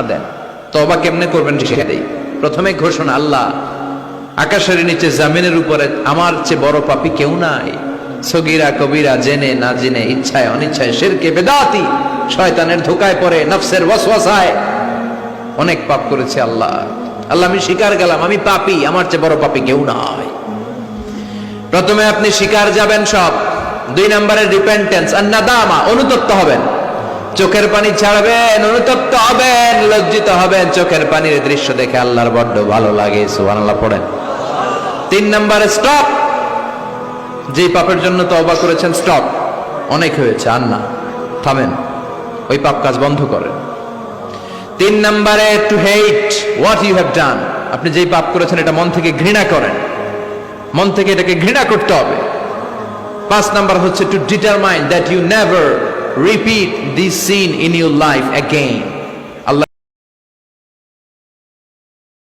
দেন। তওবা কেমনে করবেন শিখিয়ে দেই। প্রথমে ঘোষণা, আল্লাহ আকাশের নিচে জামিনের উপরে আমার চেয়ে বড় পাপী কেউ নাই। সগীরা কবিরা, জেনে না জেনে, ইচ্ছায় অনিচ্ছায়, শিরকে বেদাতি, শয়তানের ধোকায় পড়ে, নফসের ওয়াসওয়াসায় অনেক পাপ করেছে। আল্লাহ আল্লাহ আমি স্বীকার গেলাম আমি পাপী, আমার চেয়ে বড় পাপী কেউ নাই। প্রথমে আপনি স্বীকার যাবেন সব। 2 নম্বরে রিপেন্টেন্স আর নাদামা, অনুতপ্ত হবেন, চোখের পানি ছাড়বেন, অনুতপ্ত হবেন, লজ্জিত হবেন। চোখের পানির দৃশ্য দেখে আল্লাহর বড্ড ভালো লাগে, সুবহানাল্লাহ পড়েন। 3 নম্বরে স্টপ, যে পাপের জন্য তওবা করেছেন স্টপ, অনেক হয়েছে, আর না, থামেন, ওই পাপ কাজ বন্ধ করেন। 3 নম্বরে to hate what you have done, আপনি যেই পাপ করেছেন এটা মন থেকে ঘৃণা করেন, মন থেকে এটাকে ঘৃণা করতে হবে। 5 নাম্বার হচ্ছে to determine that you never repeat this sin in your life again,